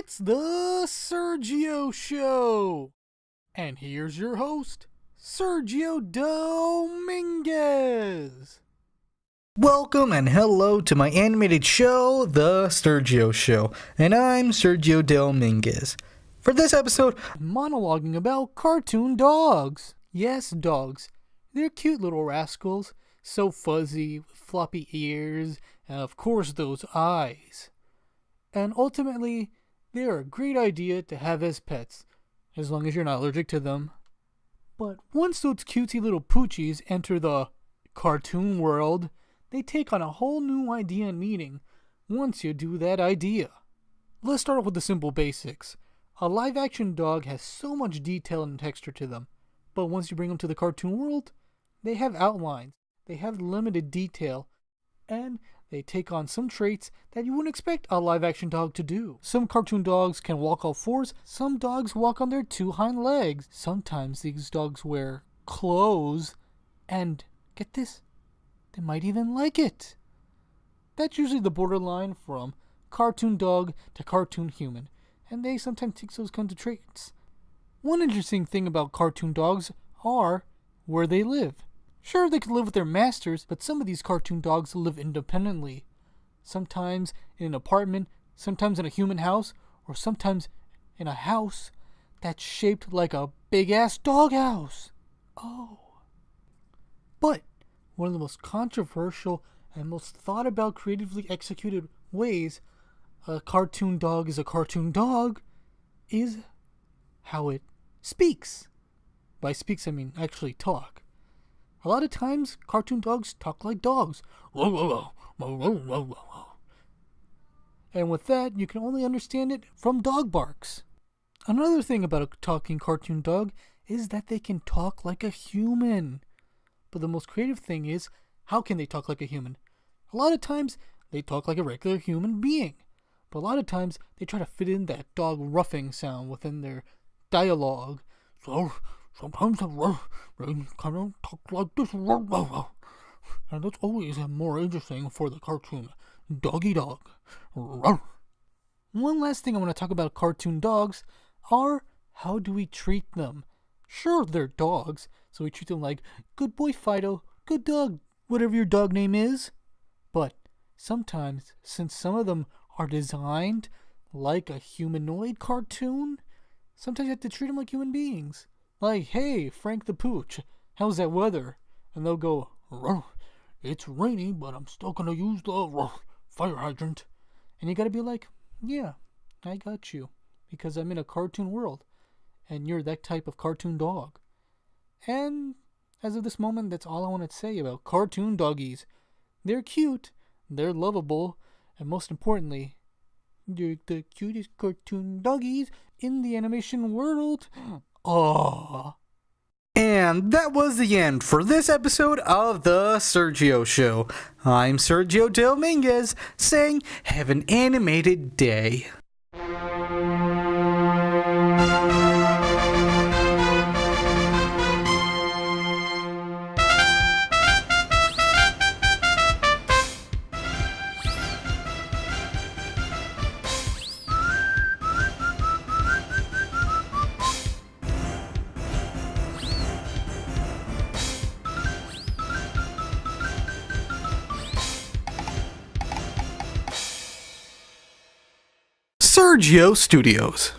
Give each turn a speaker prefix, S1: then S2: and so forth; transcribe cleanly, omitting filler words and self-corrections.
S1: It's the Sergio Show. And here's your host, Sergio Dominguez.
S2: Welcome and hello to my animated show, The Sergio Show, and I'm Sergio Dominguez. For this episode,
S1: Monologuing about cartoon dogs. Yes, dogs. They're cute little rascals, so fuzzy, with floppy ears, and of course those eyes. And ultimately, they're a great idea to have as pets, as long as you're not allergic to them. But once those cutesy little poochies enter the cartoon world, they take on a whole new idea and meaning once you do that idea. Let's start off with the simple basics. A live-action dog has so much detail and texture to them, but once you bring them to the cartoon world, they have outlines, they have limited detail, and they take on some traits that you wouldn't expect a live-action dog to do. Some cartoon dogs can walk all fours, some dogs walk on their two hind legs. Sometimes these dogs wear clothes, and get this, they might even like it. That's usually the borderline from cartoon dog to cartoon human, and they sometimes take those kinds of traits. One interesting thing about cartoon dogs are where they live. Sure, they could live with their masters, but some of these cartoon dogs live independently. Sometimes in an apartment, sometimes in a human house, or sometimes in a house that's shaped like a big-ass doghouse. Oh. But one of the most controversial and most thought-about creatively executed ways a cartoon dog is a cartoon dog is how it speaks. By speaks, I mean actually talk. A lot of times, cartoon dogs talk like dogs. And with that, you can only understand it from dog barks. Another thing about a talking cartoon dog is that they can talk like a human. But the most creative thing is, how can they talk like a human? A lot of times, they talk like a regular human being. But a lot of times, they try to fit in that dog ruffing sound within their dialogue. So, sometimes they kind of talk like this, and that's always more interesting for the cartoon doggy dog. One last thing I want to talk about cartoon dogs are how do we treat them? Sure, they're dogs, so we treat them like good boy Fido, good dog, whatever your dog name is. But sometimes, since some of them are designed like a humanoid cartoon, sometimes you have to treat them like human beings. Like, hey, Frank the Pooch, how's that weather? And they'll go, it's rainy, but I'm still gonna use the fire hydrant. And you gotta be like, yeah, I got you, because I'm in a cartoon world, and you're that type of cartoon dog. And as of this moment, that's all I want to say about cartoon doggies. They're cute, they're lovable, and most importantly, they're the cutest cartoon doggies in the animation world. Aww.
S2: and that was the end for this episode of The Sergio Show. I'm Sergio Dominguez saying, have an animated day.
S1: Sergio Studios.